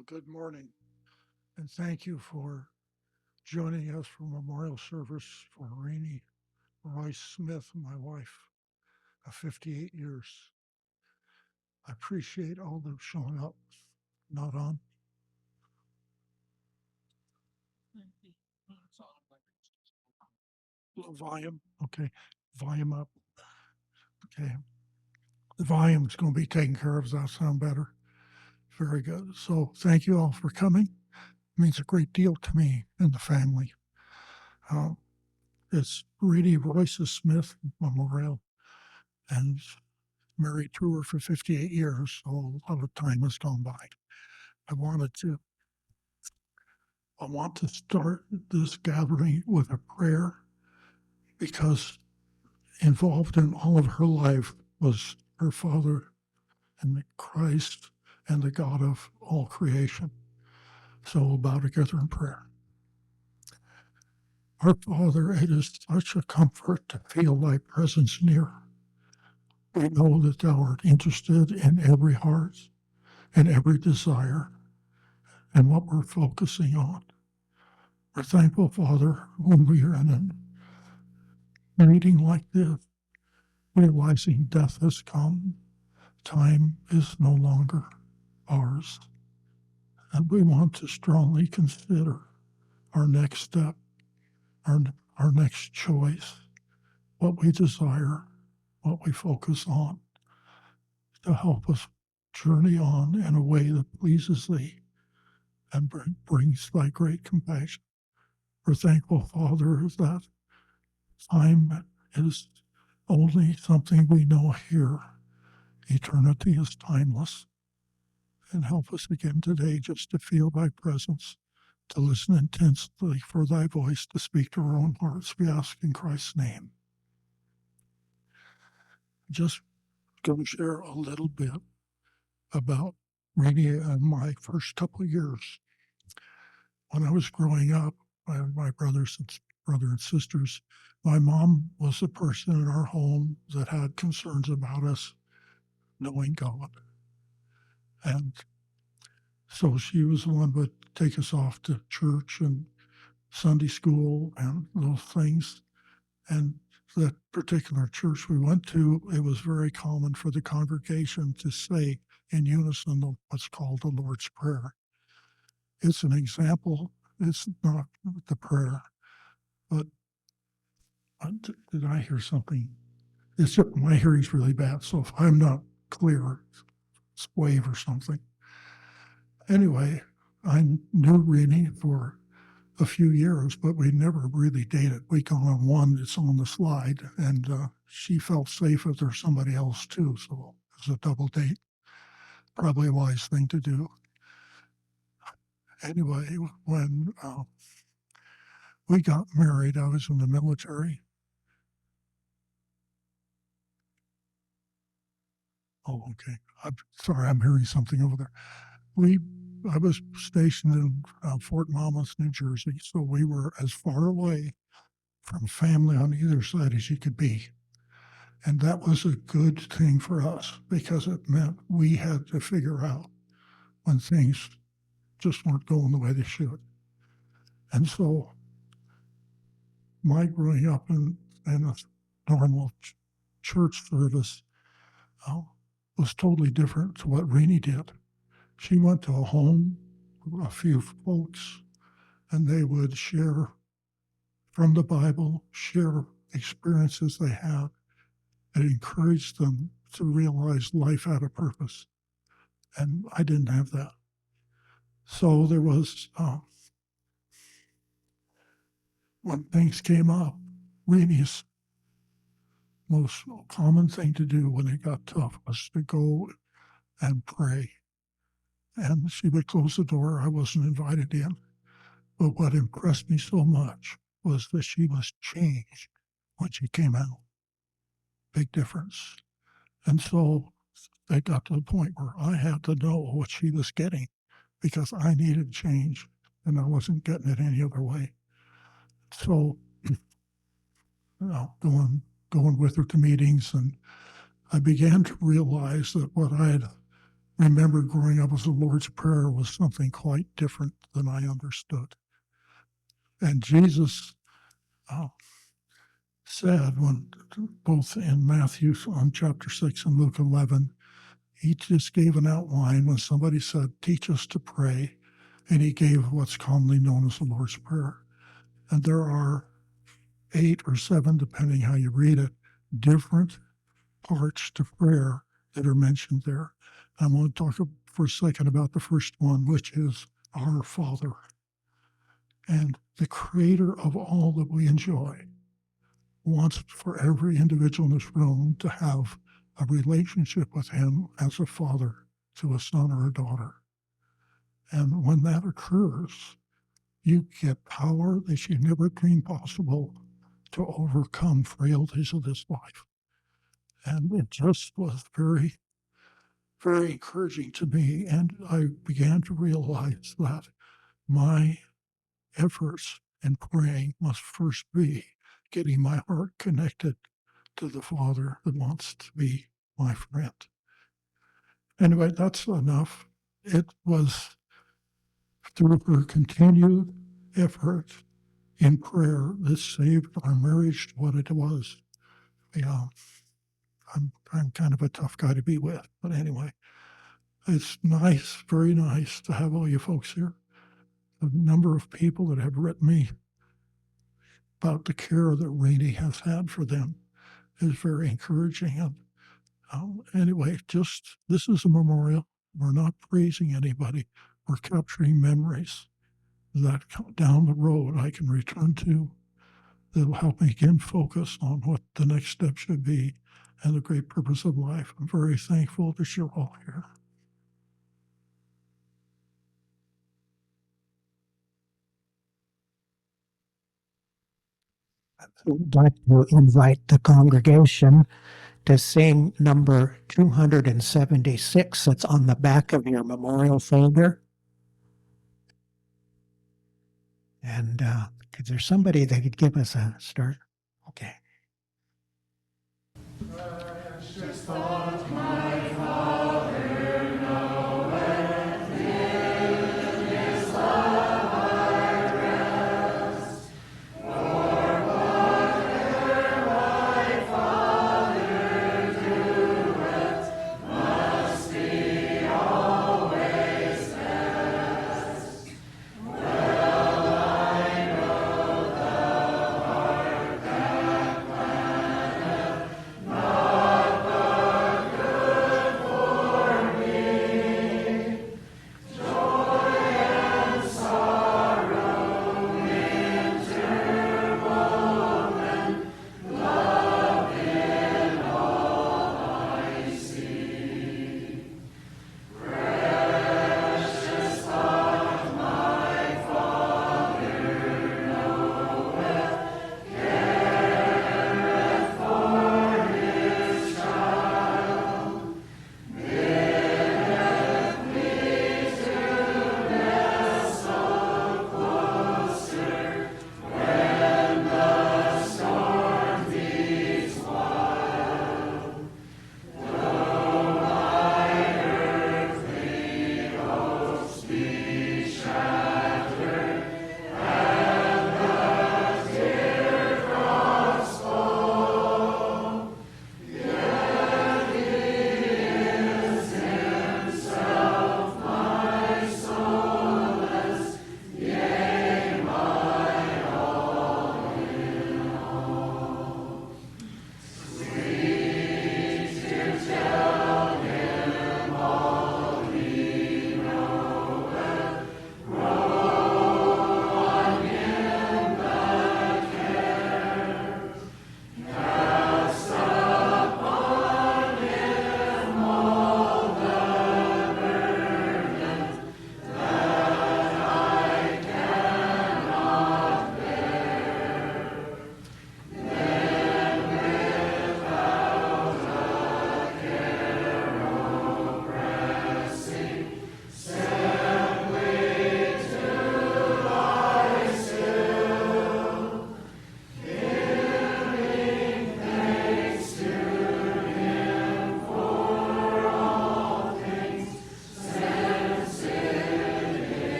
Well, good morning, and thank you for joining us for memorial service for Rainey Royce Smith, my wife, of 58 years. I appreciate all those showing up. Not on. Low volume. Okay. Volume up. Okay. The volume is going to be taken care of. Does that sound better? Very good. So thank you all for coming. It means a great deal to me and the family. Uh, it's Rainey Royce Smith Memorial, and married to her for 58 years, so a lot of time has gone by. I wanted to I want to start this gathering with a prayer because involved in all of her life was her father and Christ and the God of all creation. So we'll bow together in prayer. Our Father, it is such a comfort to feel thy presence near. We know that thou art interested in every heart and every desire and what we're focusing on. We're thankful, Father, when we are in a meeting like this, realizing death has come, time is no longer ours, and we want to strongly consider our next step, our next choice, what we desire, what we focus on, to help us journey on in a way that pleases Thee and brings Thy great compassion. We're thankful, Father, that time is only something we know here. Eternity is timeless. And help us again today just to feel Thy presence, to listen intensely for Thy voice to speak to our own hearts. We ask in Christ's name. Just going to share a little bit about Rainey and my first couple of years. When I was growing up, I had my brother and sisters. My mom was the person in our home that had concerns about us knowing God. And so she was the one who would take us off to church and Sunday school and those things. And that particular church we went to, it was very common for the congregation to say in unison what's called the Lord's Prayer. It's an example. It's not the prayer, but did I hear something? My hearing's really bad, so if I'm not clear, it's wave or something. Anyway, I knew Rainey for a few years, but we never really dated. We go on one, it's on the slide, and she felt safe if there's somebody else too, so it was a double date. Probably a wise thing to do. Anyway, when we got married, I was in the military. Oh, okay. I'm sorry, I'm hearing something over there. I was stationed in Fort Monmouth, New Jersey, so we were as far away from family on either side as you could be. And that was a good thing for us because it meant we had to figure out when things just weren't going the way they should. And so my growing up in a normal church service was totally different to what Rainey did. She went to a home, a few folks, and they would share from the Bible, share experiences they had, and encourage them to realize life had a purpose. And I didn't have that. So there was, when things came up, Rainey's most common thing to do when it got tough was to go and pray. And she would close the door. I wasn't invited in. But what impressed me so much was that she was changed when she came out. Big difference. And so it got to the point where I had to know what she was getting because I needed change and I wasn't getting it any other way. So, going with her to meetings, and I began to realize that what I had remember growing up as the Lord's Prayer was something quite different than I understood. And Jesus said, when both in Matthew on chapter 6 and Luke 11, he just gave an outline when somebody said, teach us to pray, and he gave what's commonly known as the Lord's Prayer. And there are 8 or 7, depending how you read it, different parts to prayer that are mentioned there. I want to talk for a second about the first one, which is our Father. And the creator of all that we enjoy wants for every individual in this room to have a relationship with him as a father to a son or a daughter. And when that occurs, you get power that you never dreamed possible to overcome frailties of this life. And it just was very, very encouraging to me. And I began to realize that my efforts in praying must first be getting my heart connected to the Father that wants to be my friend. Anyway, that's enough. It was through her continued effort in prayer that saved our marriage to what it was. Yeah, I'm kind of a tough guy to be with, but anyway, it's nice, very nice to have all you folks here. The number of people that have written me about the care that Rainey has had for them is very encouraging. And anyway, just this is a memorial. We're not praising anybody. We're capturing memories that down the road I can return to, that'll help me again focus on what the next step should be and the great purpose of life. I'm very thankful that you're all here. I'd like to invite the congregation to sing number 276 that's on the back of your memorial folder. And is there somebody that could give us a start? Okay. Precious thought, my Father knoweth in his love I rest. For whatever my Father doeth must be always best. Well I know the heart that planneth not but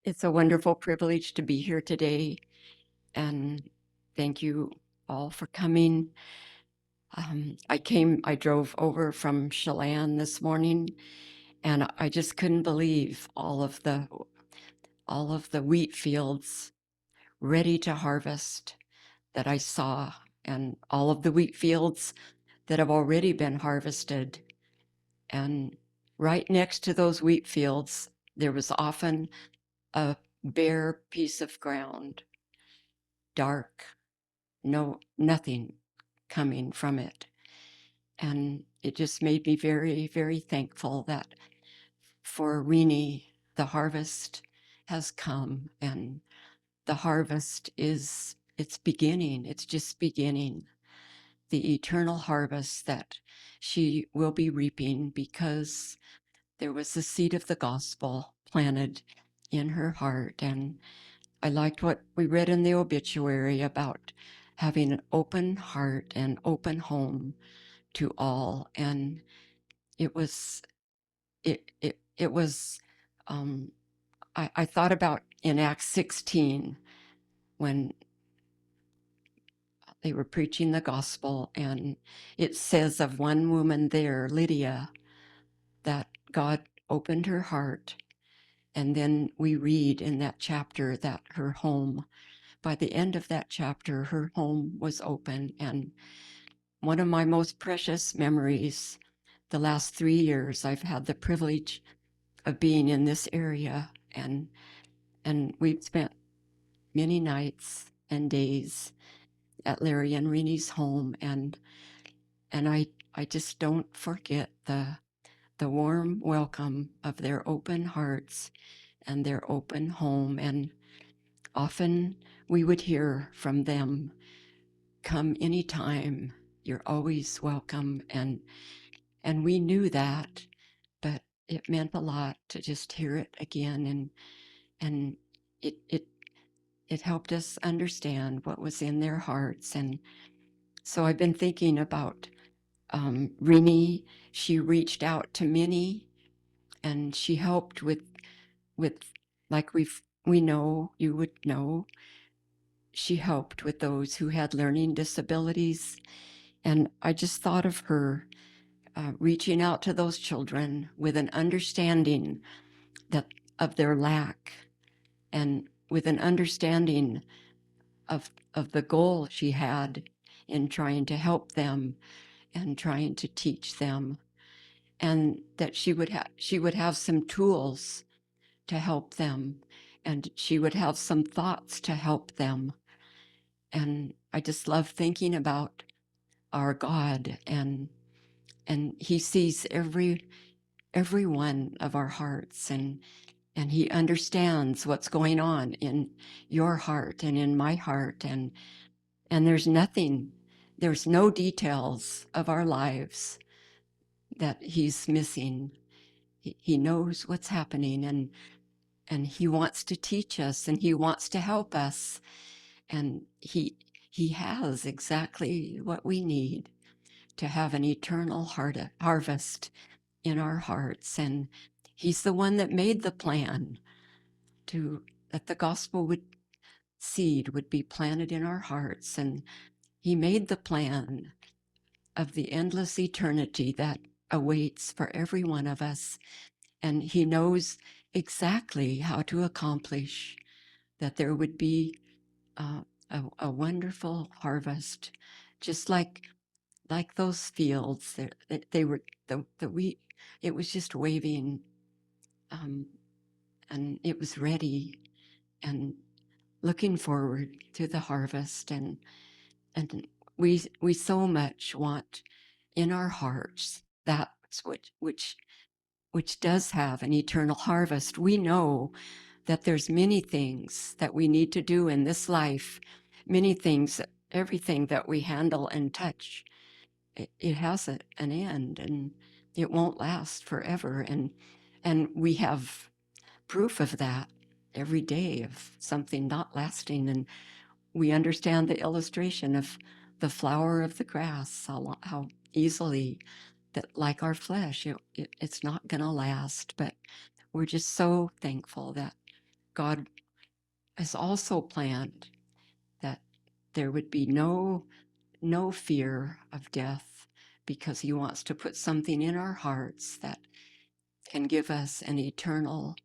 It's a wonderful privilege to be here today, and thank you all for coming. I drove over from Chelan this morning, and I just couldn't believe all of the wheat fields ready to harvest that I saw, and all of the wheat fields that have already been harvested. And right next to those wheat fields, there was often a bare piece of ground, dark, nothing coming from it. And it just made me very, very thankful that for Rini, the harvest has come, and the harvest it's beginning. It's just beginning. The eternal harvest that she will be reaping, because there was the seed of the gospel planted in her heart. And I liked what we read in the obituary about having an open heart and open home to all. And it was, it was, I thought about in Acts 16 when they were preaching the gospel, and it says of one woman there, Lydia, that God opened her heart. And then we read in that chapter that her home, by the end of that chapter, her home was open. And one of my most precious memories, the last 3 years, I've had the privilege of being in this area, and we've spent many nights and days at Larry and Reni's home, and I just don't forget the warm welcome of their open hearts and their open home. And often we would hear from them, "Come anytime, you're always welcome." And we knew that, but it meant a lot to just hear it again, and it helped us understand what was in their hearts. And so I've been thinking about Rini. She reached out to many, and she helped with like we know, you would know, she helped with those who had learning disabilities. And I just thought of her reaching out to those children with an understanding of their lack, and with an understanding of the goal she had in trying to help them and trying to teach them, and that she would have some tools to help them, and she would have some thoughts to help them. And I just love thinking about our God, and he sees every one of our hearts, and he understands what's going on in your heart and in my heart. And there's no details of our lives that he's missing. He knows what's happening, and he wants to teach us, and he wants to help us. And he has exactly what we need to have an eternal harvest in our hearts. And he's the one that made the plan that the gospel seed would be planted in our hearts. And he made the plan of the endless eternity that awaits for every one of us. And he knows exactly how to accomplish that there would be a wonderful harvest, just like those fields. They were the wheat. It was just waving, and it was ready and looking forward to the harvest. And we so much want in our hearts that which does have an eternal harvest. We know that there's many things that we need to do in this life, many things, everything that we handle and touch, it has an end, and it won't last forever. And we have proof of that every day, of something not lasting. And we understand the illustration of the flower of the grass, how easily that, like our flesh, it's not going to last. But we're just so thankful that God has also planned that there would be no fear of death, because he wants to put something in our hearts that can give us an eternal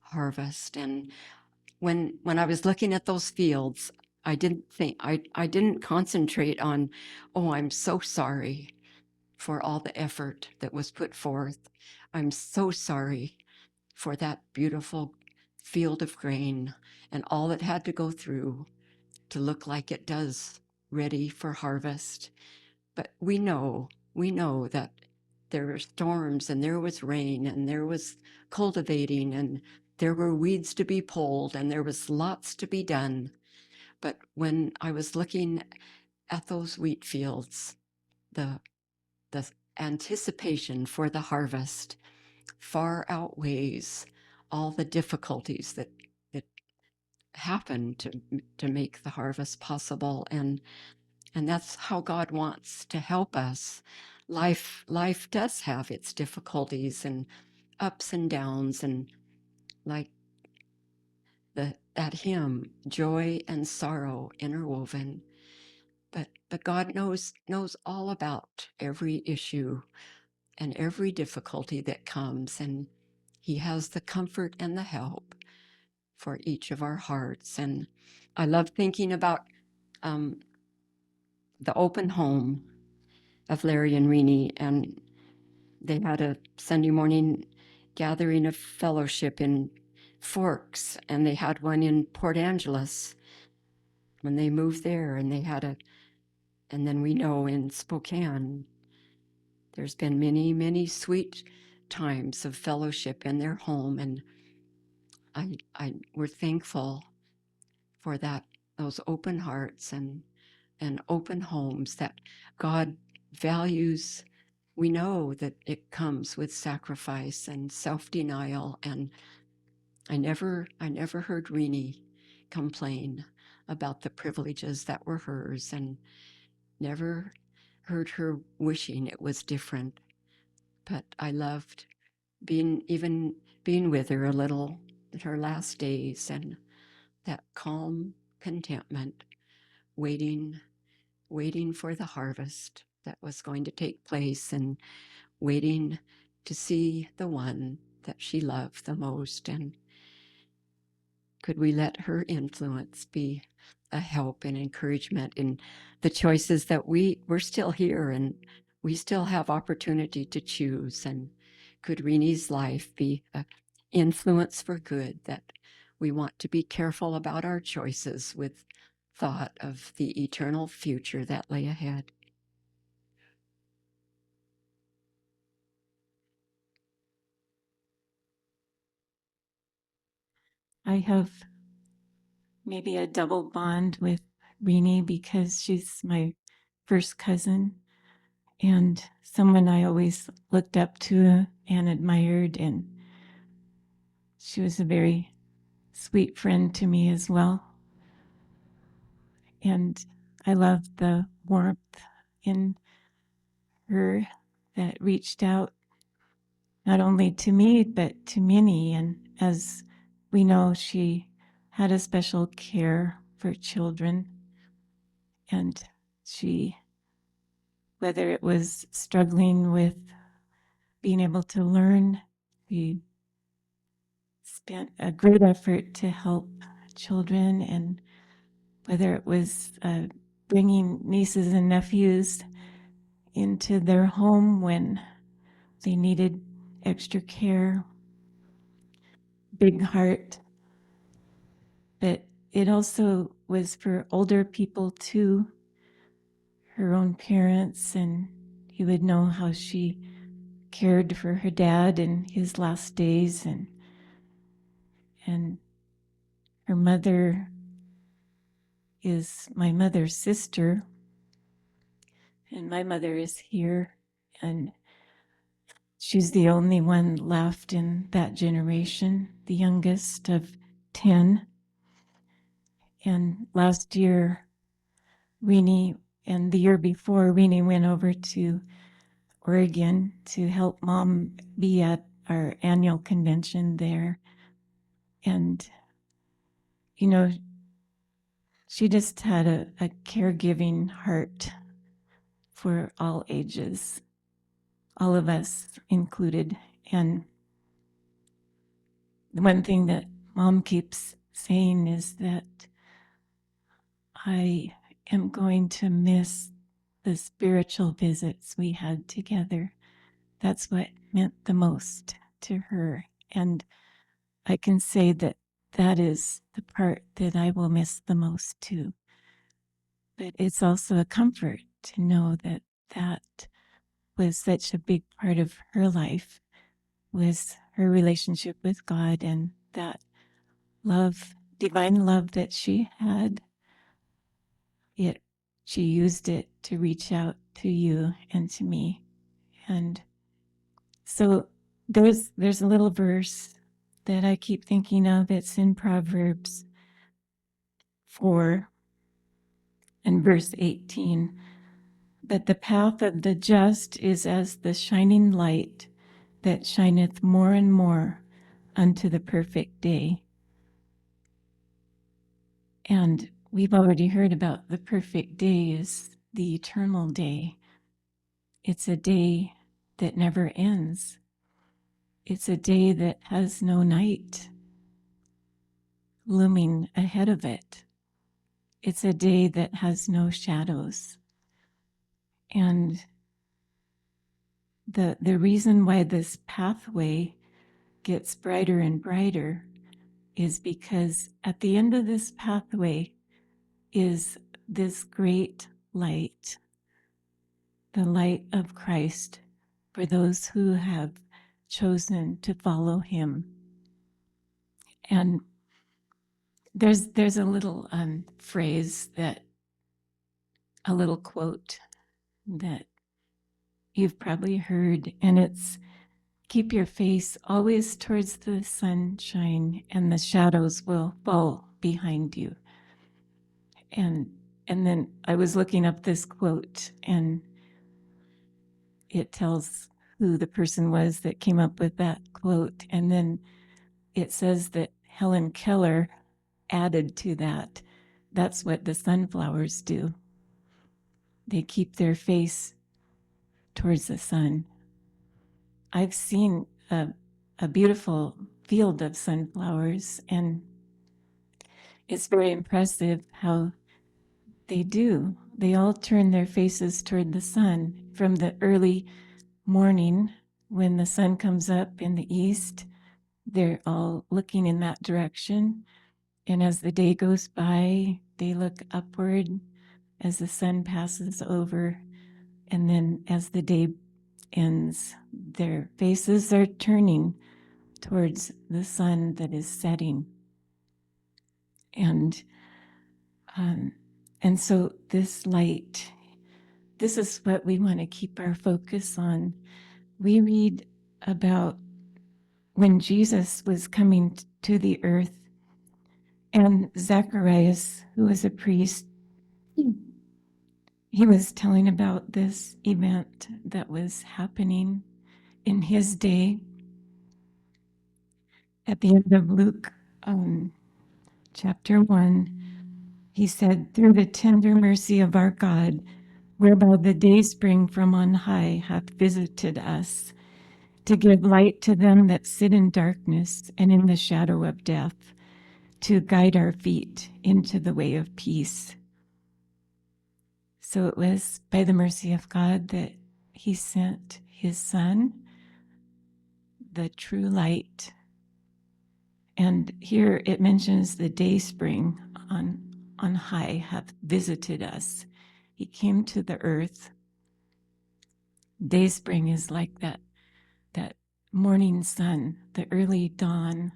harvest. And when I was looking at those fields, I didn't concentrate on, oh, I'm so sorry for all the effort that was put forth. I'm so sorry for that beautiful field of grain and all that had to go through to look like it does, ready for harvest. But we know that there were storms, and there was rain, and there was cultivating, and there were weeds to be pulled, and there was lots to be done. But when I was looking at those wheat fields, the anticipation for the harvest far outweighs all the difficulties that happen to make the harvest possible. And that's how God wants to help us. Life does have its difficulties and ups and downs, and like that hymn, joy and sorrow interwoven. But God knows all about every issue and every difficulty that comes, and he has the comfort and the help for each of our hearts. And I love thinking about the open home of Larry and Renee, and they had a Sunday morning gathering of fellowship in Forks, and they had one in Port Angeles when they moved there, and and then we know in Spokane, there's been many, many sweet times of fellowship in their home, and we're thankful for those open hearts and open homes that God values. We know that it comes with sacrifice and self-denial, and I never heard Renee complain about the privileges that were hers, and never heard her wishing it was different. But I loved being with her a little in her last days, and that calm contentment, waiting for the harvest that was going to take place, and waiting to see the one that she loved the most. And could we let her influence be a help and encouragement in the choices that we're still here, and we still have opportunity to choose? And could Renee's life be an influence for good, that we want to be careful about our choices with thought of the eternal future that lay ahead? I have maybe a double bond with Renee because she's my first cousin and someone I always looked up to and admired, and she was a very sweet friend to me as well. And I loved the warmth in her that reached out not only to me, but to many. And as we know, she had a special care for children. And she, whether it was struggling with being able to learn, we spent a great effort to help children. And whether it was bringing nieces and nephews into their home when they needed extra care, big heart. But it also was for older people too, her own parents, and you would know how she cared for her dad in his last days, and her mother is my mother's sister, and my mother is here, and she's the only one left in that generation, the youngest of 10. And last year, Renee, and the year before, Renee went over to Oregon to help Mom be at our annual convention there. And you know, she just had a caregiving heart for all ages, all of us included. And the one thing that Mom keeps saying is that I am going to miss the spiritual visits we had together. That's what meant the most to her. And I can say that that is the part that I will miss the most too. But it's also a comfort to know that that was such a big part of her life, was her relationship with God, and that love, divine love that she had. She used it to reach out to you and to me. And so there's a little verse that I keep thinking of. It's in Proverbs 4 and verse 18. But the path of the just is as the shining light that shineth more and more unto the perfect day. And we've already heard about the perfect day is the eternal day. It's a day that never ends. It's a day that has no night looming ahead of it. It's a day that has no shadows. And the reason why this pathway gets brighter and brighter is because at the end of this pathway is this great light, the light of Christ for those who have chosen to follow him. And there's a little phrase a little quote that you've probably heard, and it's, keep your face always towards the sunshine and the shadows will fall behind you. And then I was looking up this quote, and it tells who the person was that came up with that quote. And then it says that Helen Keller added to that. That's what the sunflowers do. They keep their face towards the sun. I've seen a beautiful field of sunflowers, and it's very impressive how they do. They all turn their faces toward the sun from the early morning when the sun comes up in the east. They're all looking in that direction. And as the day goes by, they look upward as the sun passes over. And then as the day ends, their faces are turning towards the sun that is setting. And so this light, this is what we want to keep our focus on. We read about when Jesus was coming to the earth, and Zacharias, who was a priest, he was telling about this event that was happening in his day. At the end of Luke chapter 1, he said, through the tender mercy of our God, whereby the dayspring from on high hath visited us, to give light to them that sit in darkness and in the shadow of death, to guide our feet into the way of peace. So it was by the mercy of God that he sent his Son, the true light. And here it mentions the dayspring on high hath visited us. He came to the earth. Dayspring is like that morning sun, the early dawn.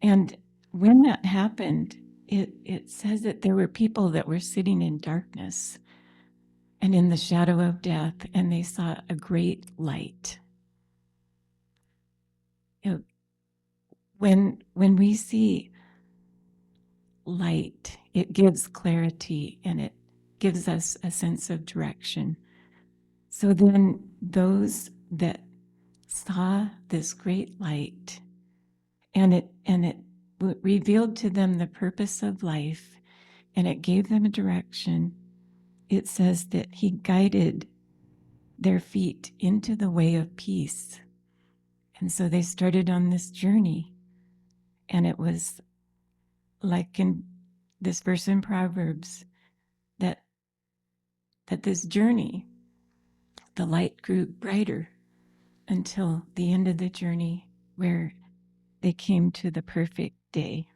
And when that happened, it says that there were people that were sitting in darkness and in the shadow of death, and they saw a great light. When we see light, it gives clarity and it gives us a sense of direction. So then those that saw this great light, and it revealed to them the purpose of life, and it gave them a direction. It says that he guided their feet into the way of peace. And so they started on this journey. And it was like in this verse in Proverbs, that this journey, the light grew brighter until the end of the journey, where they came to the perfect day.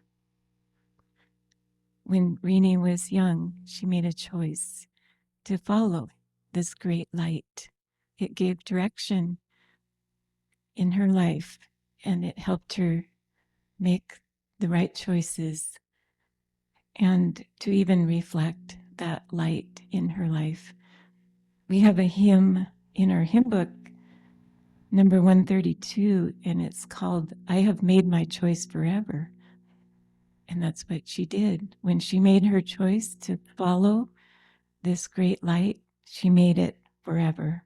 When Renee was young, she made a choice to follow this great light. It gave direction in her life, and it helped her make the right choices and to even reflect that light in her life. We have a hymn in our hymn book, number 132, and it's called, "I Have Made My Choice Forever." And that's what she did. When she made her choice to follow this great light, she made it forever.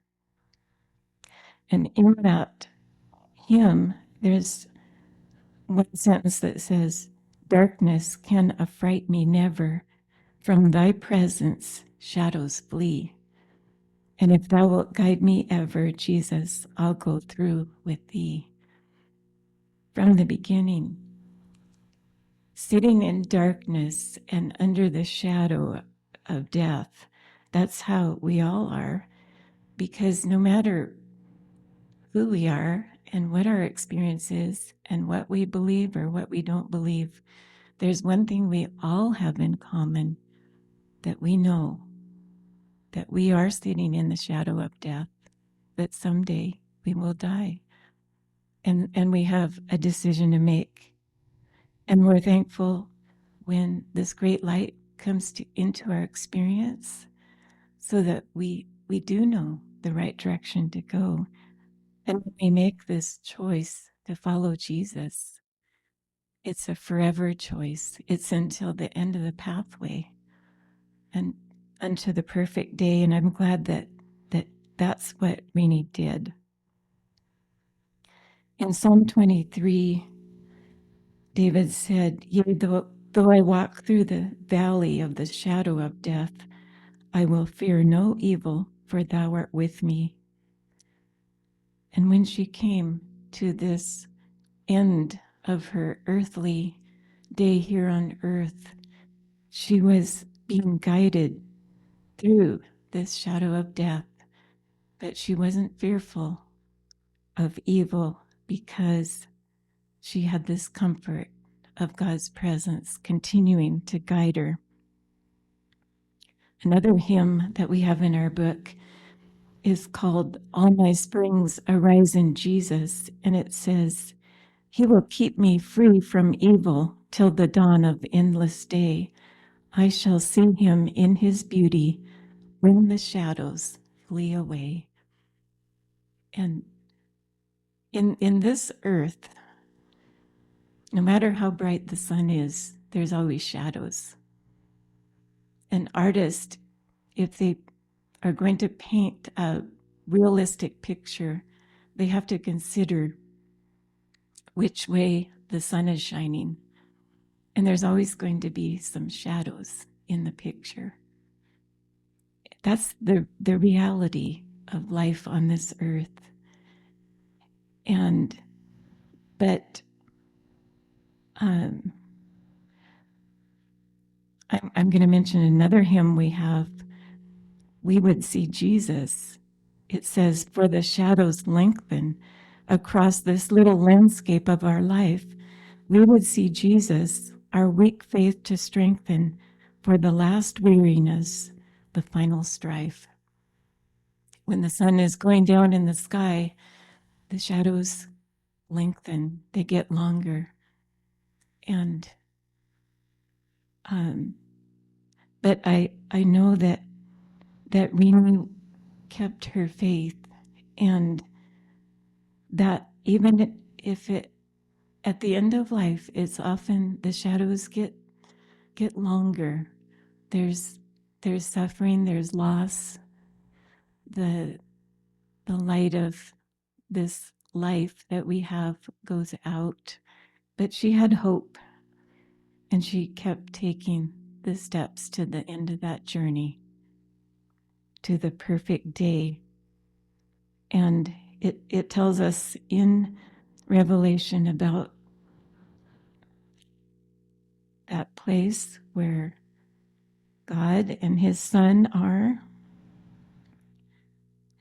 And in that hymn, there's one sentence that says, "Darkness can affright me never, from thy presence shadows flee. And if thou wilt guide me ever, Jesus, I'll go through with thee." From the beginning, sitting in darkness and under the shadow of death, that's how we all are, because no matter who we are and what our experience is and what we believe or what we don't believe, there's one thing we all have in common, that we know that we are sitting in the shadow of death, that someday we will die. And we have a decision to make. And we're thankful when this great light comes into our experience, so that we do know the right direction to go. And when we make this choice to follow Jesus, it's a forever choice. It's until the end of the pathway and unto the perfect day. And I'm glad that that's what Renee did. In Psalm 23, David said, "Yea, though I walk through the valley of the shadow of death, I will fear no evil, for thou art with me." And when she came to this end of her earthly day here on earth, she was being guided through this shadow of death, but she wasn't fearful of evil because she had this comfort of God's presence continuing to guide her. Another hymn that we have in our book is called "All My Springs Arise in Jesus," and it says, "He will keep me free from evil till the dawn of endless day. I shall see him in his beauty when the shadows flee away." And in this earth, no matter how bright the sun is, there's always shadows. An artist, if they are going to paint a realistic picture, they have to consider which way the sun is shining. And there's always going to be some shadows in the picture. That's the reality of life on this earth. But I'm going to mention another hymn we have. "We would see Jesus." It says, "For the shadows lengthen across this little landscape of our life. We would see Jesus, our weak faith to strengthen for the last weariness, the final strife." When the sun is going down in the sky, the shadows lengthen, they get longer. And but I know that Renee kept her faith, and that even if it, at the end of life, it's often the shadows get longer. There's suffering, there's loss. The light of this life that we have goes out. But she had hope And she kept taking the steps to the end of that journey, to the perfect day. And it tells us in Revelation about that place where God and his Son are.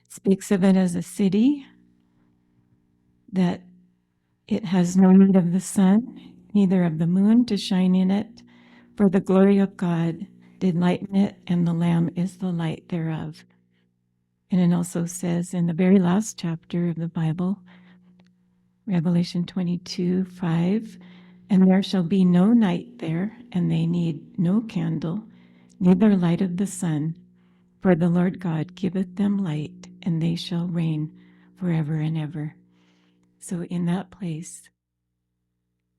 It speaks of it as a city, that it has no need of the sun, neither of the moon to shine in it, for the glory of God did lighten it, and the Lamb is the light thereof. And it also says in the very last chapter of the Bible, Revelation 22:5, and there shall be no night there, and they need no candle, neither light of the sun, for the Lord God giveth them light, and they shall reign forever and ever. So in that place,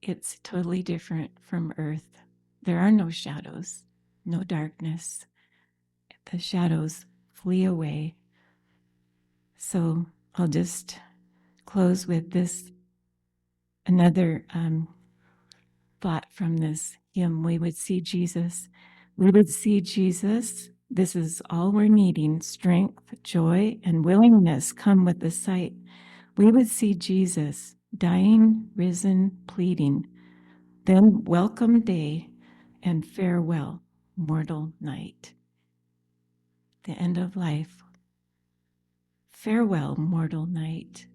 it's totally different from earth. There are no shadows, no darkness. The shadows flee away. So I'll just close with this, another thought from this hymn. We would see Jesus. We would see Jesus. This is all we're needing: strength, joy, and willingness come with the sight. We would see Jesus, dying, risen, pleading. Then welcome day and farewell, mortal night. The end of life. Farewell, mortal night,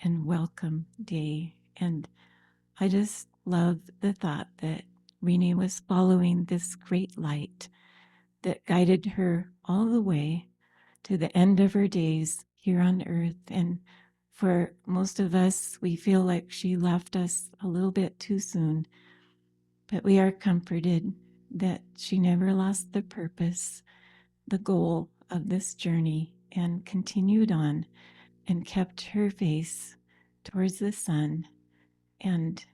and welcome day. And I just love the thought that Renee was following this great light that guided her all the way to the end of her days here on earth. And for most of us, we feel like she left us a little bit too soon, but we are comforted that she never lost the purpose, the goal of this journey, and continued on and kept her face towards the sun, and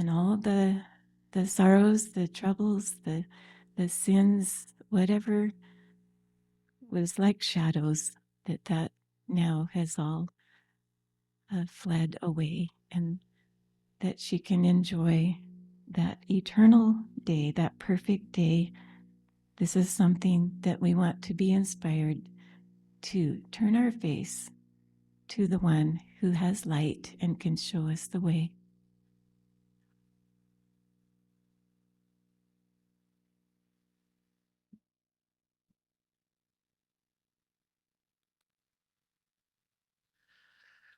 all the sorrows, the troubles, the sins, whatever was like shadows, that now has all fled away, and that she can enjoy that eternal day, that perfect day. This is something that we want to be inspired to turn our face to the one who has light and can show us the way.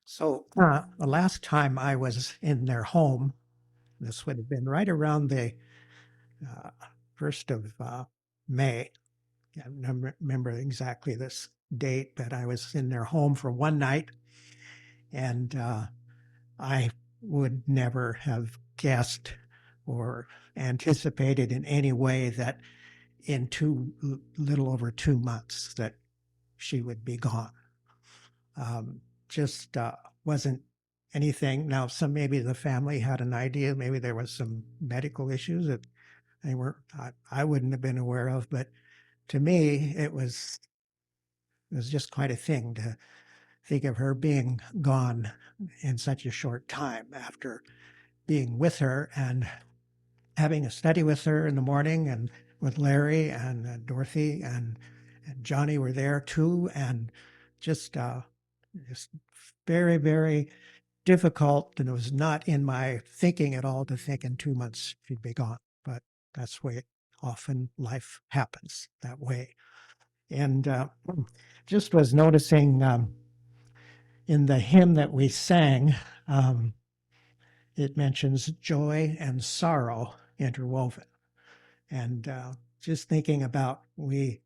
So the last time I was in their home, this would have been right around the 1st of May. I don't remember exactly this date, but I was in their home for one night, and I would never have guessed or anticipated in any way that in little over 2 months that she would be gone. Just wasn't anything. Now, maybe the family had an idea. Maybe there was some medical issues that I wouldn't have been aware of. But to me, it was just quite a thing to think of her being gone in such a short time after being with her and having a study with her in the morning, and with Larry and Dorothy and Johnny were there too, and just very, very difficult. And it was not in my thinking at all to think in 2 months she'd be gone, but that's the way often life happens that way. And just was noticing in the hymn that we sang, it mentions joy and sorrow interwoven. And just thinking about that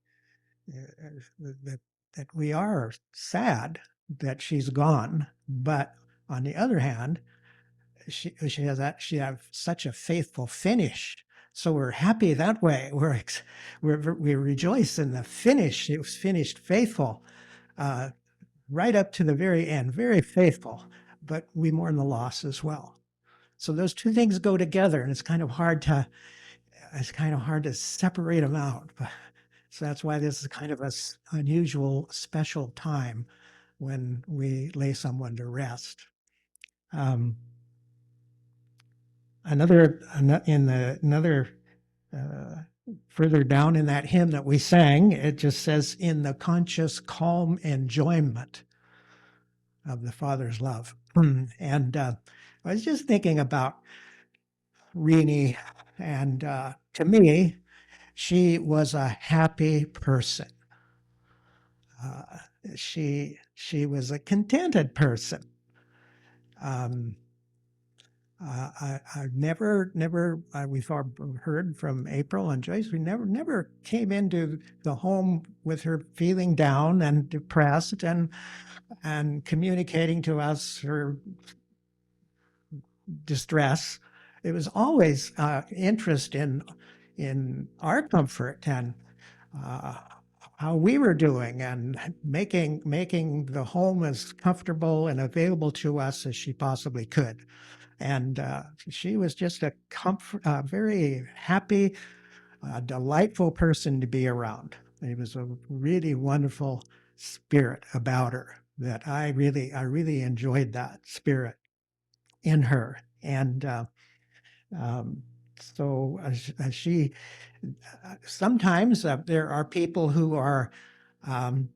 we are sad that she's gone, but on the other hand, she has such a faithful finish. So we're happy that way. We rejoice in the finish. It was finished faithful, right up to the very end, very faithful. But we mourn the loss as well. So those two things go together, and it's kind of hard to separate them out. So that's why this is kind of an unusual, special time when we lay someone to rest. another further down in that hymn that we sang, it just says, in the conscious calm enjoyment of the Father's love. And I was just thinking about Renee, and to me, she was a happy person. She was a contented person. I've never, we've all heard from April and Joyce, we never came into the home with her feeling down and depressed and communicating to us her distress. It was always interest in our comfort and how we were doing, and making the home as comfortable and available to us as she possibly could. And she was just a very happy, delightful person to be around. It was a really wonderful spirit about her that I really enjoyed that spirit in her. And so she, sometimes there are people who are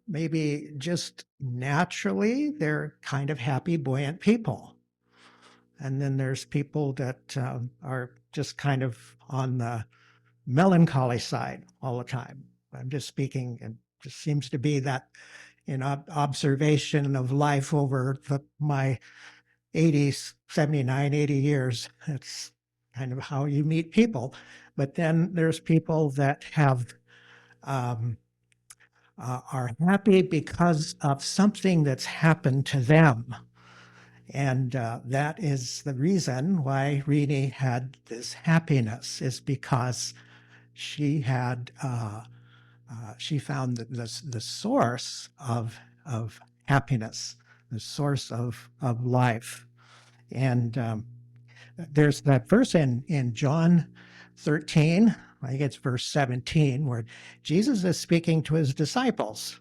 maybe just naturally, they're kind of happy, buoyant people. And then there's people that are just kind of on the melancholy side all the time. I'm just speaking, it just seems to be that in observation of life over my 79, 80 years. It's kind of how you meet people. But then there's people that have are happy because of something that's happened to them. And that is the reason why Renee had this happiness, is because she had she found the source of happiness, the source of life. And there's that verse in John 13, I think it's verse 17, where Jesus is speaking to his disciples.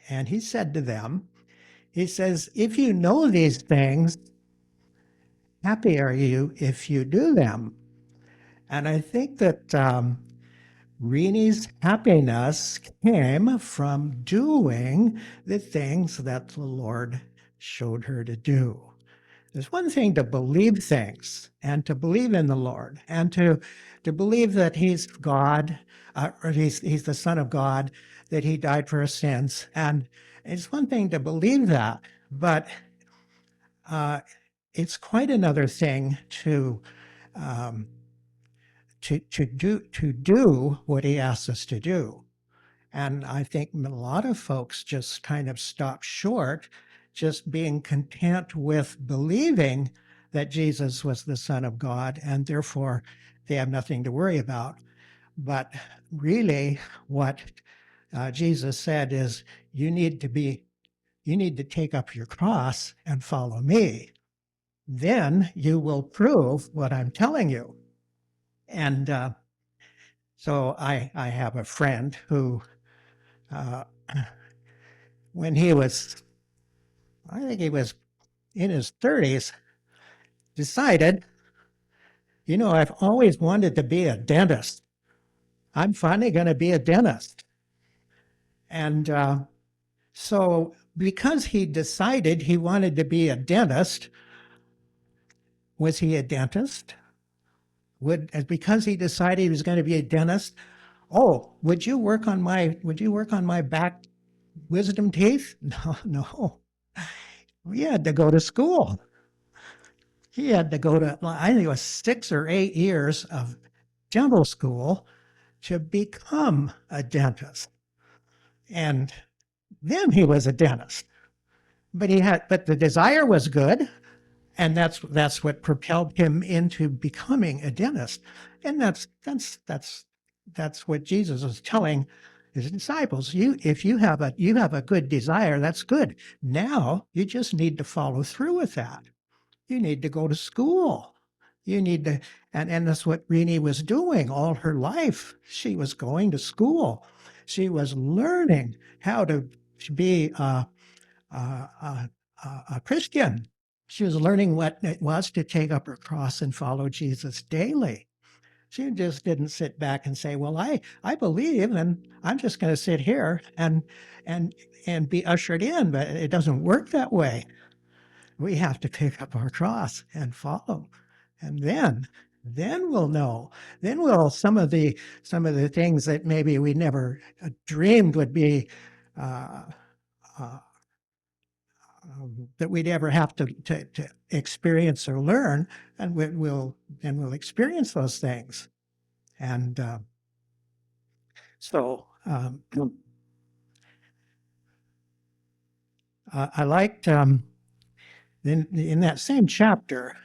And he said to them, he says, if you know these things, happy are you if you do them. And I think that Renee's happiness came from doing the things that the Lord showed her to do. There's one thing to believe things and to believe in the Lord and to believe that he's God, or he's the Son of God, that he died for our sins. And it's one thing to believe that, but it's quite another thing to do what he asks us to do. And I think a lot of folks just kind of stop short, just being content with believing that Jesus was the Son of God, and therefore they have nothing to worry about. But really what Jesus said is, you need to take up your cross and follow me. Then you will prove what I'm telling you. And so I have a friend who, when he was, I think he was in his 30s, decided, you know, I've always wanted to be a dentist. I'm finally going to be a dentist. And so because he decided he wanted to be a dentist, was he a dentist? Because he decided he was going to be a dentist, oh, would you work on my back wisdom teeth? No. We had to go to school. He had to go to, I think it was 6 or 8 years of dental school to become a dentist. And then he was a dentist. But the desire was good. And that's what propelled him into becoming a dentist. And that's what Jesus was telling his disciples. If you have a good desire, that's good. Now you just need to follow through with that. You need to go to school. You need to, and that's what Renee was doing all her life. She was going to school. She was learning how to be a Christian. She was learning what it was to take up her cross and follow Jesus daily. She just didn't sit back and say, well, I believe, and I'm just going to sit here and be ushered in, but it doesn't work that way. We have to pick up our cross and follow. And then we'll know. Then we'll some of the things that maybe we never dreamed would be that we'd ever have to experience or learn, and we'll experience those things. And so I liked in that same chapter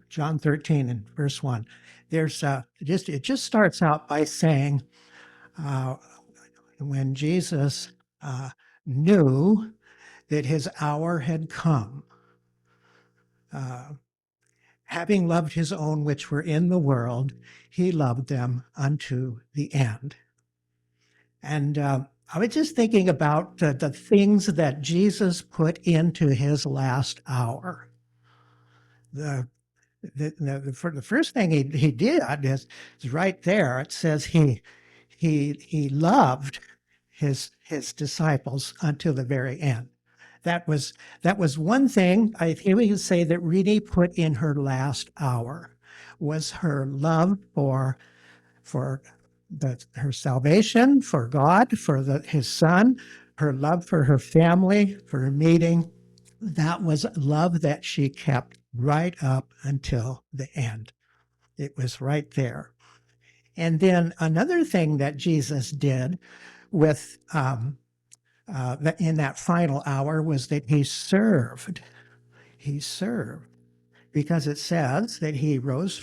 John 13 and verse 1. There's it just starts out by saying when Jesus knew that his hour had come, having loved his own which were in the world, he loved them unto the end. And I was just thinking about the things that Jesus put into his last hour. The first thing he did is right there. It says he loved his disciples until the very end. That was one thing I think we could say that really put in her last hour, was her love for her salvation, for God, for his son, her love for her family, for her meeting. That was love that she kept right up until the end. It was right there. And then another thing that Jesus did with in that final hour was that he served. He served, because it says that he rose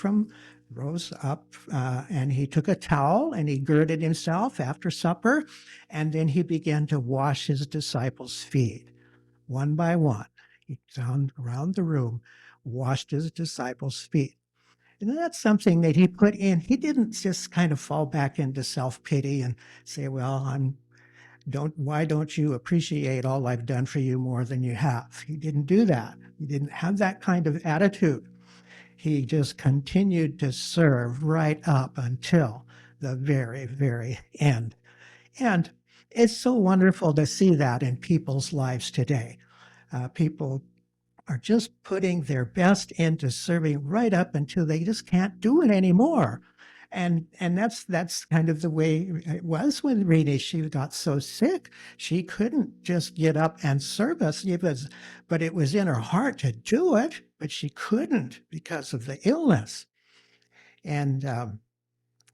up and he took a towel and he girded himself after supper, and then he began to wash his disciples' feet one by one. He found around the room, washed his disciples' feet. And that's something that he put in. He didn't just kind of fall back into self-pity and say, well, why don't you appreciate all I've done for you more than you have? He didn't do that. He didn't have that kind of attitude. He just continued to serve right up until the very, very end. And it's so wonderful to see that in people's lives today. People are just putting their best into serving right up until they just can't do it anymore. And that's kind of the way it was with Rita. She got so sick, she couldn't just get up and serve us. But it was in her heart to do it, but she couldn't because of the illness. And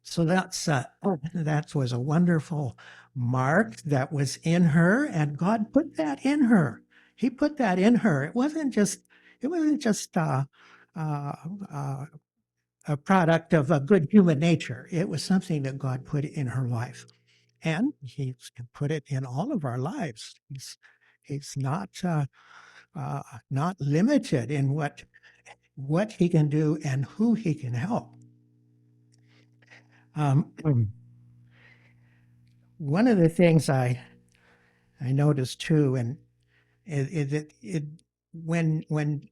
so that was a wonderful mark that was in her, and God put that in her. He put that in her. It wasn't just a product of a good human nature. It was something that God put in her life, and He put it in all of our lives. He's not limited in what He can do and who He can help. One of the things I noticed too, and when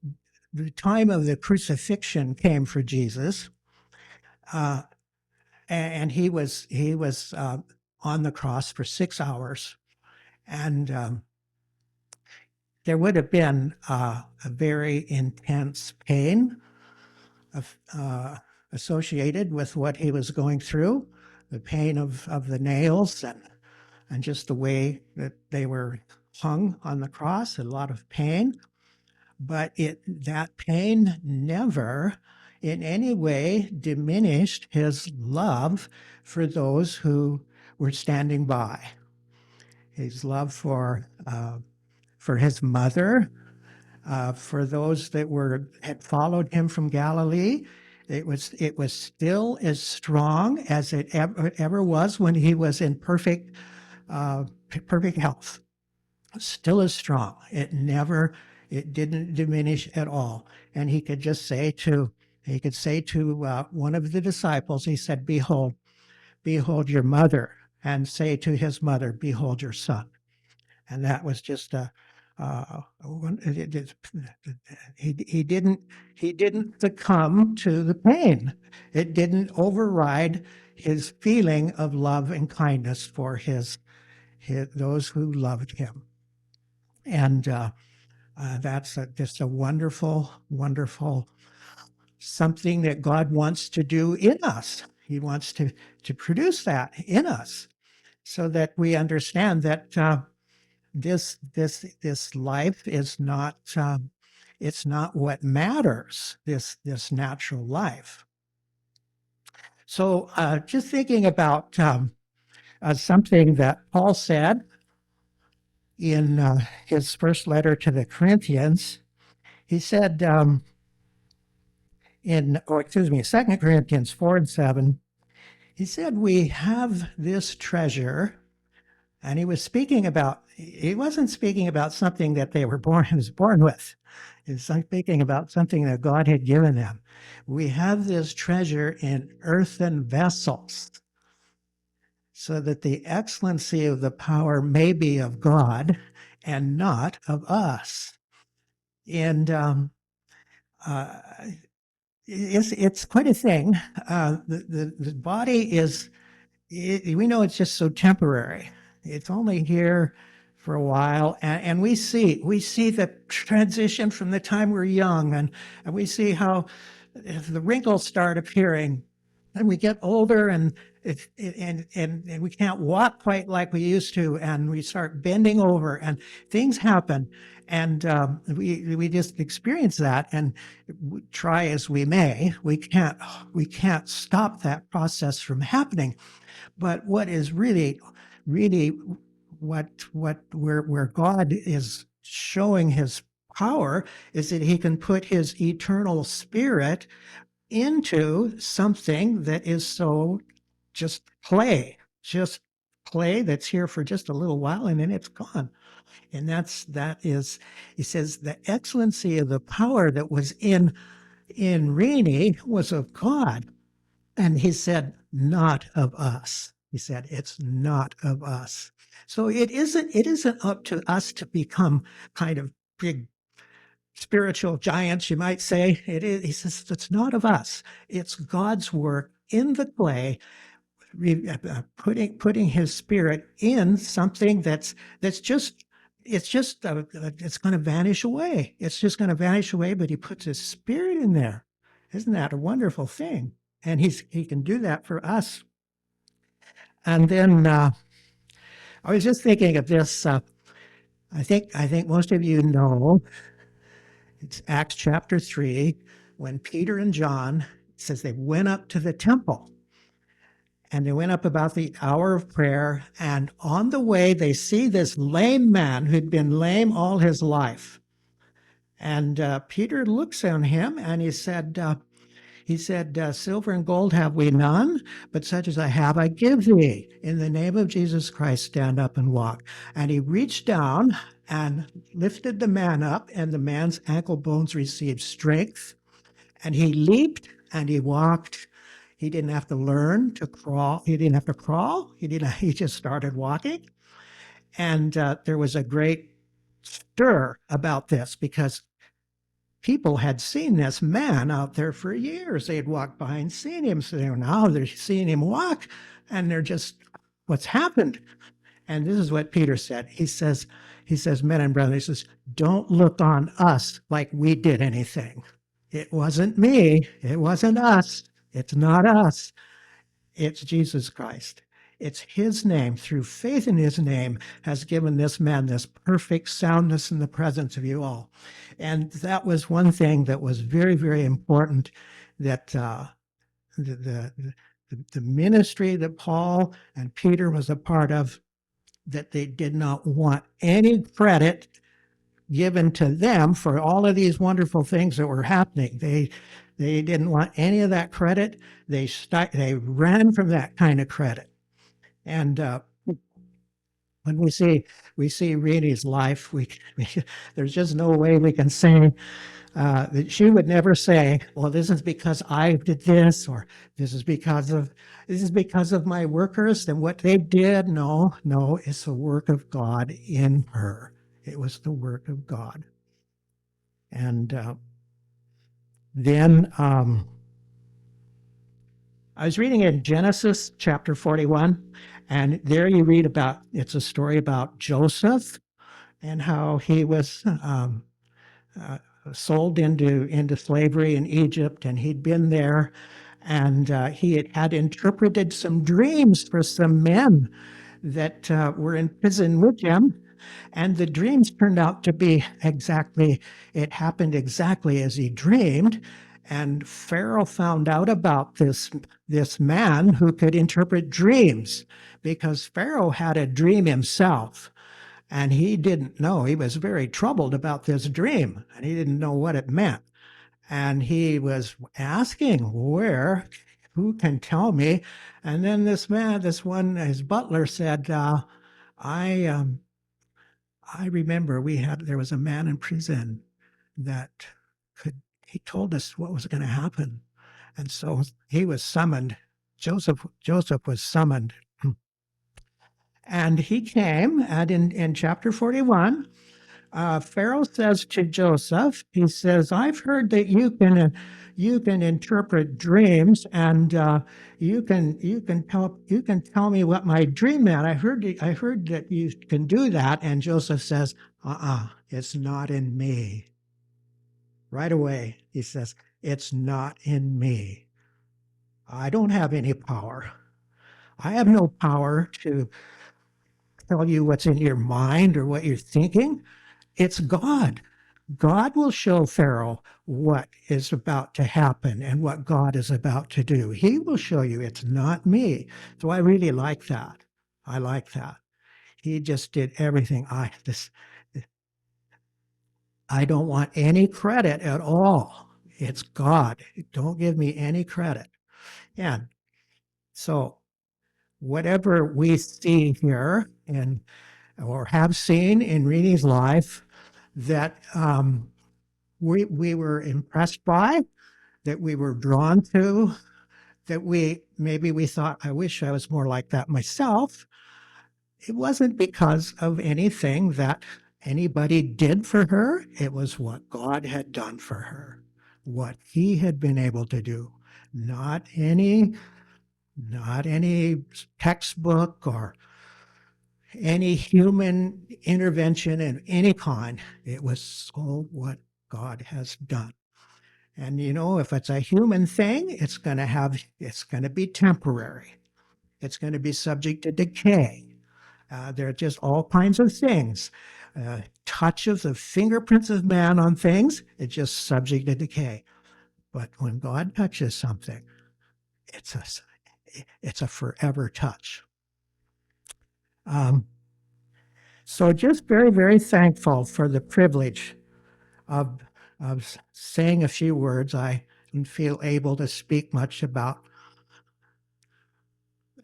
the time of the crucifixion came for Jesus, and he was on the cross for 6 hours, and there would have been a very intense pain associated with what he was going through, the pain of the nails and just the way that they were hung on the cross, a lot of pain. But that pain never in any way diminished his love for those who were standing by. His love for his mother, for those that had followed him from Galilee. It was still as strong as it ever was when he was in perfect health. Still as strong. It didn't diminish at all. And he could say to one of the disciples, he said, behold your mother, and say to his mother, behold your son. And that was just a he didn't succumb to the pain. It didn't override his feeling of love and kindness for those who loved him. And that's just a wonderful, wonderful something that God wants to do in us. He wants to produce that in us, so that we understand that this life is not it's not what matters. This natural life. So just thinking about something that Paul said in his first letter to the Corinthians, he said in 2 Corinthians 4:7, he said, we have this treasure. And he wasn't speaking about something that he was born with. He was speaking about something that God had given them. We have this treasure in earthen vessels, so that the excellency of the power may be of God and not of us. And it's quite a thing. The body is, we know it's just so temporary. It's only here for a while, and we see the transition from the time we're young, and we see how the wrinkles start appearing, and we get older, and we can't walk quite like we used to, and we start bending over, and things happen, and we just experience that, and try as we may, we can't stop that process from happening. But what is really where God is showing his power is that he can put his eternal spirit into something that is so just play that's here for just a little while, and then it's gone. And that is, he says, the excellency of the power that was in Rini was of God. And he said, not of us. He said, it's not of us. So it isn't up to us to become kind of big spiritual giants, you might say. It is, he says, it's not of us. It's God's work in the clay, putting his spirit in something that's just, it's going to vanish away. It's just going to vanish away, but he puts his spirit in there. Isn't that a wonderful thing? And he can do that for us. And then I was just thinking of this. I think most of you know, it's Acts chapter 3, when Peter and John, it says they went up to the temple. And they went up about the hour of prayer. And on the way, they see this lame man who'd been lame all his life. And Peter looks on him and he said, silver and gold have we none, but such as I have, I give thee. In the name of Jesus Christ, stand up and walk. And he reached down and lifted the man up, and the man's ankle bones received strength. And he leaped and he walked. He didn't have to learn to crawl. He didn't have to crawl. He just started walking. And there was a great stir about this, because people had seen this man out there for years. They had walked by and seen him. So now they're seeing him walk, and they're just, what's happened? And this is what Peter said. He says, men and brothers, he says, don't look on us like we did anything. It wasn't me. It wasn't us. It's not us. It's Jesus Christ. It's his name, through faith in his name, has given this man this perfect soundness in the presence of you all. And that was one thing that was very, very important, that the ministry that Paul and Peter was a part of, that they did not want any credit given to them for all of these wonderful things that were happening. They didn't want any of that credit. They ran from that kind of credit. And when we see Reni's life, there's just no way we can say that she would never say, well, this is because I did this, or this is because of my workers and what they did. No, it's the work of God in her. It was the work of God. And then I was reading in Genesis chapter 41, and there you read about, it's a story about Joseph and how he was sold into slavery in Egypt, and he'd been there, and he had interpreted some dreams for some men that were in prison with him. And the dreams turned out to be it happened exactly as he dreamed. And Pharaoh found out about this man who could interpret dreams, because Pharaoh had a dream himself. And he didn't know. He was very troubled about this dream, and he didn't know what it meant. And he was asking, who can tell me? And then his butler said, I remember there was a man in prison that he told us what was going to happen. And so he was summoned. Joseph was summoned. And he came, and in chapter 41, Pharaoh says to Joseph, he says, I've heard that you can interpret dreams, and you can tell me what my dream meant. I heard that you can do that. And Joseph says, it's not in me. Right away, he says, it's not in me. I don't have any power. I have no power to tell you what's in your mind or what you're thinking. It's God. God will show Pharaoh what is about to happen and what God is about to do. He will show you. It's not me. So I really like that. I like that. He just did everything. I don't want any credit at all. It's God. Don't give me any credit. Yeah. So whatever we see here or have seen in Reni's life that we were impressed by, that we were drawn to, that maybe we thought, I wish I was more like that myself. It wasn't because of anything that anybody did for her. It was what God had done for her, what he had been able to do, not any textbook or any human intervention in any kind. It was so what God has done. And if it's a human thing, it's going to be temporary. It's going to be subject to decay. There are just all kinds of things. Touches of fingerprints of man on things, it's just subject to decay. But when God touches something, it's a forever touch. So just very, very thankful for the privilege of saying a few words. I didn't feel able to speak much about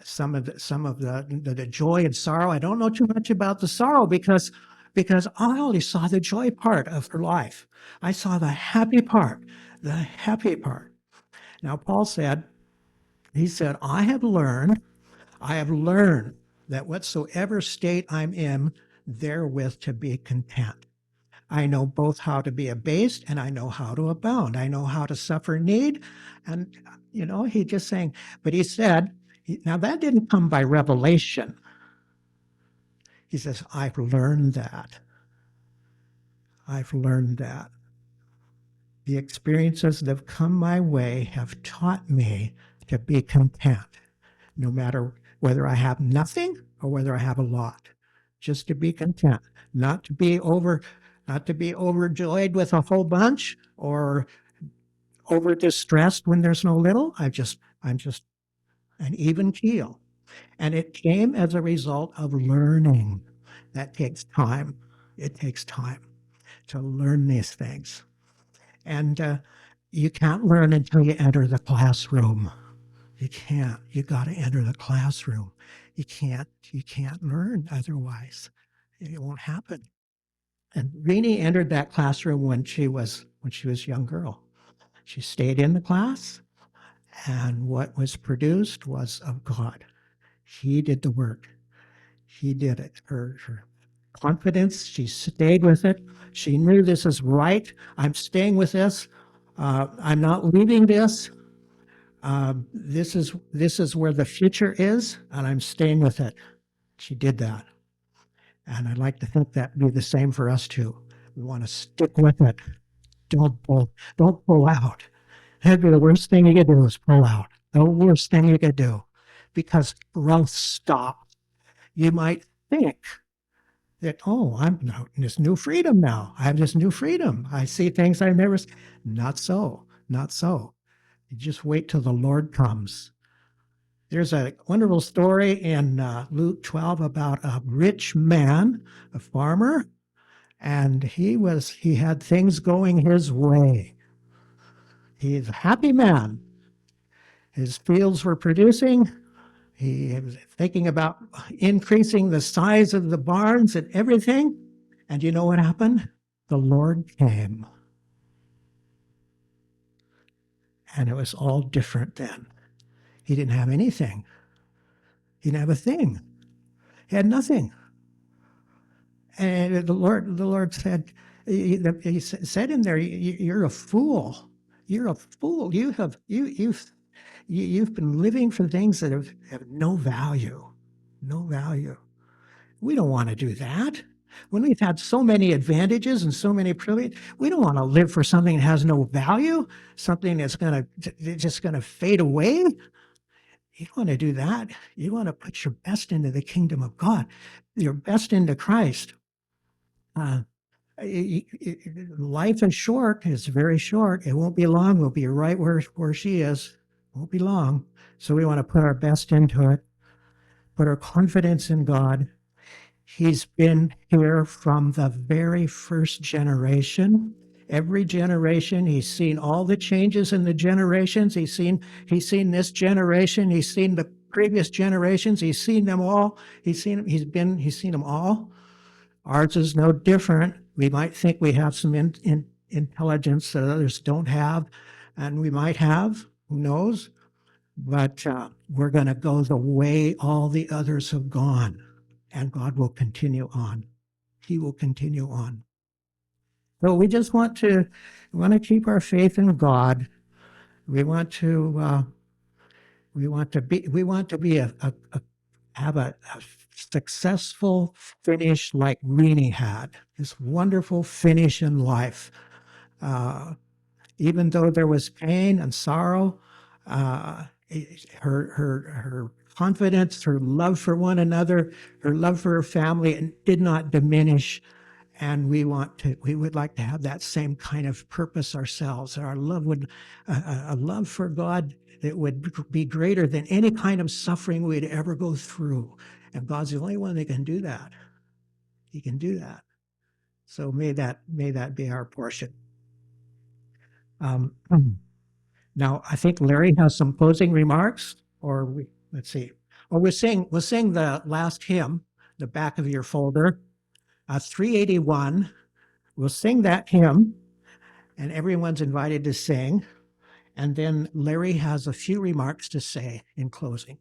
some of the joy and sorrow. I don't know too much about the sorrow because I only saw the joy part of her life. I saw the happy part. Now, Paul said, I have learned that whatsoever state I'm in, therewith to be content. I know both how to be abased and I know how to abound. I know how to suffer need. And, he's just saying, but he said, now that didn't come by revelation. He says, I've learned that. The experiences that have come my way have taught me to be content, no matter whether I have nothing or whether I have a lot. Just to be content, not to be overjoyed with a whole bunch or over distressed when there's no little. I'm just an even keel. And it came as a result of learning. That takes time. It takes time to learn these things. And you can't learn until you enter the classroom. You can't. You got to enter the classroom. You can't learn otherwise. It won't happen. And Rini entered that classroom when she was a young girl. She stayed in the class, and what was produced was of God. He did the work. He did it. Her confidence. She stayed with it. She knew this is right. I'm staying with this. I'm not leaving this. This is where the future is, and I'm staying with it. She did that. And I'd like to think that'd be the same for us too. We want to stick with it. Don't pull out. That'd be the worst thing you could do is pull out. The worst thing you could do. Because growth stops. You might think that, oh, I'm in this new freedom now. I have this new freedom. I see things I've never seen. Not so. Not so. You just wait till the Lord comes. There's a wonderful story in Luke 12 about a rich man, a farmer, and he had things going his way. He's a happy man. His fields were producing. He was thinking about increasing the size of the barns and everything. And you know what happened? The Lord came. And it was all different then. He didn't have anything. He didn't have a thing. He had nothing. And the Lord said, he said in there, you're a fool. You're a fool. You've been living for things that have no value. No value. We don't want to do that. When we've had so many advantages and so many privileges, we don't want to live for something that has no value, something that's just going to fade away. You don't want to do that. You want to put your best into the kingdom of God, your best into Christ. Life is short. It's very short. It won't be long. We'll be right where she is. It won't be long. So we want to put our best into it, put our confidence in God. He's been here from the very first generation. Every generation, he's seen all the changes in the generations. He's seen this generation. He's seen the previous generations. He's seen them all. He's seen them all. Ours is no different. We might think we have some intelligence that others don't have, and we might have. Who knows? But we're going to go the way all the others have gone, and God will continue on. He will continue on. So we just want to keep our faith in God. We want to have a successful finish like Renee had. This wonderful finish in life. Even though there was pain and sorrow, her confidence, her love for one another, her love for her family did not diminish. And we would like to have that same kind of purpose ourselves. Our love a love for God that would be greater than any kind of suffering we'd ever go through. And God's the only one that can do that. He can do that. So may that be our portion. Now I think Larry has some closing remarks, let's see. Or we'll sing the last hymn, the back of your folder. 381, we'll sing that hymn, and everyone's invited to sing. And then Larry has a few remarks to say in closing.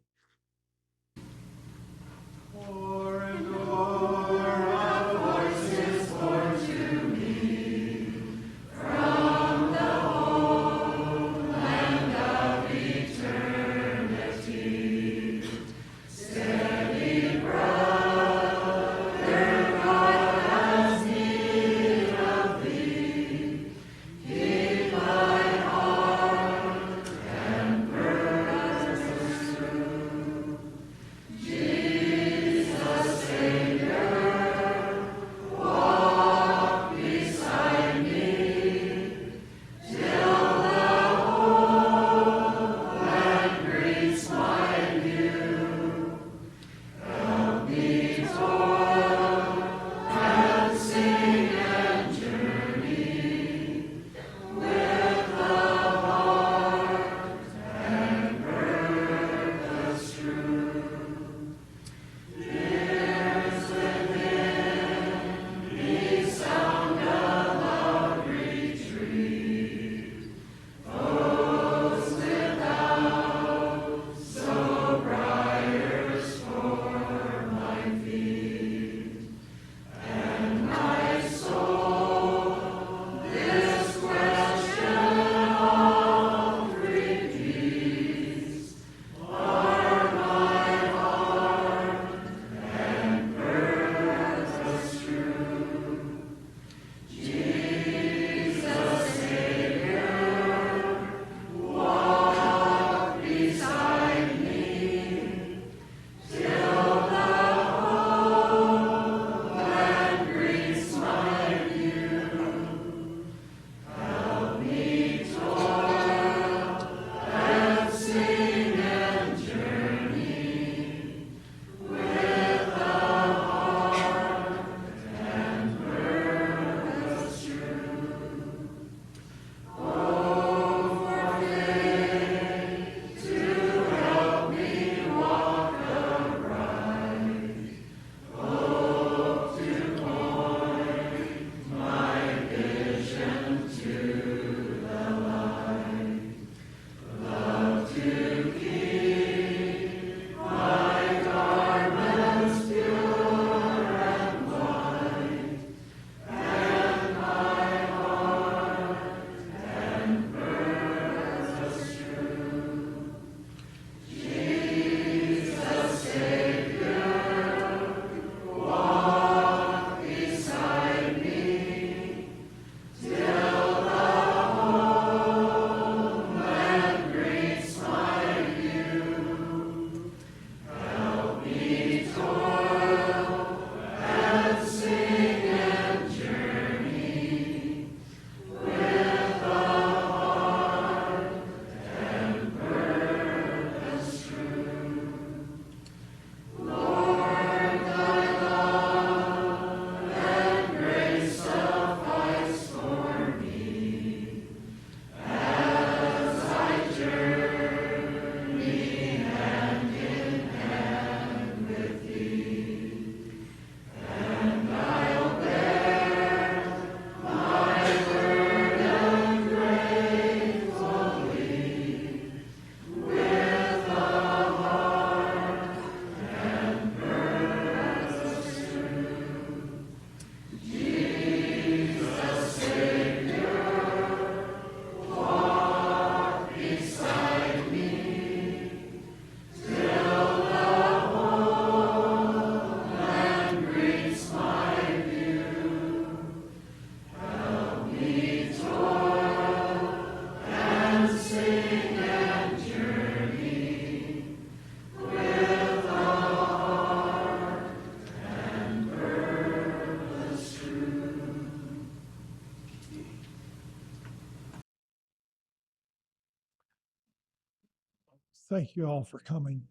thank you all for coming.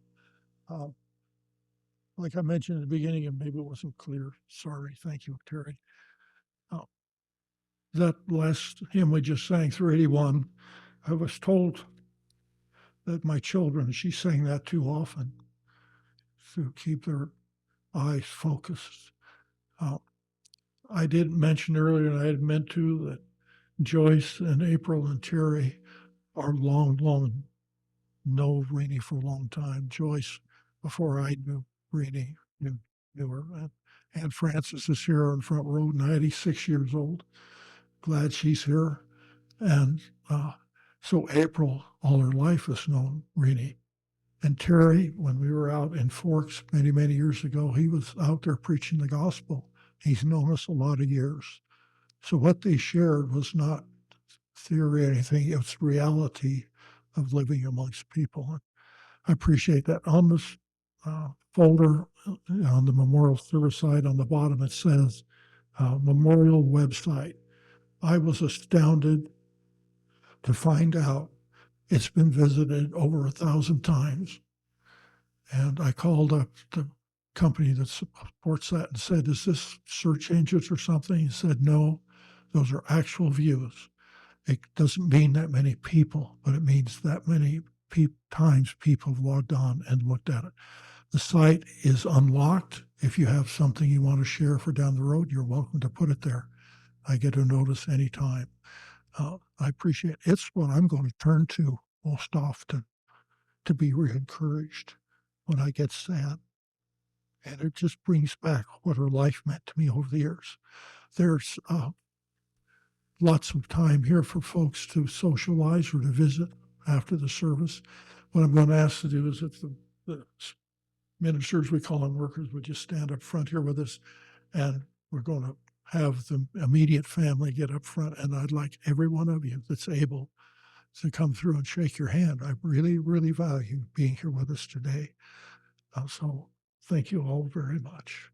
Um, like I mentioned at the beginning, and maybe it wasn't clear. Sorry. Thank you, Terry. Uh, that last hymn we just sang, 381, I was told that my children, she sang that too often to keep their eyes focused. I didn't mention earlier, and I had meant to, that Joyce and April and Terry are long know Renee for a long time. Joyce, before I knew Renee, knew her. And Frances is here on front row, 96 years old. Glad she's here. And so April, all her life, has known Renee. And Terry, when we were out in Forks many, many years ago, he was out there preaching the gospel. He's known us a lot of years. So what they shared was not theory or anything, it was reality of living amongst people. I appreciate that. On this folder, on the memorial service side, on the bottom, it says memorial website. I was astounded to find out it's been visited over 1,000 times. And I called up the company that supports that and said, is this search engines or something? He said, no, those are actual views. It doesn't mean that many people, but it means that many times people have logged on and looked at it. The site is unlocked. If you have something you want to share for down the road, you're welcome to put it there. I get a notice anytime. I appreciate it. It's what I'm going to turn to most often to be re-encouraged when I get sad. And it just brings back what her life meant to me over the years. There's lots of time here for folks to socialize or to visit after the service. What I'm going to ask to do is if the ministers, we call them workers, would just stand up front here with us, and we're going to have the immediate family get up front. And I'd like every one of you that's able to come through and shake your hand. I really, really value being here with us today. So thank you all very much.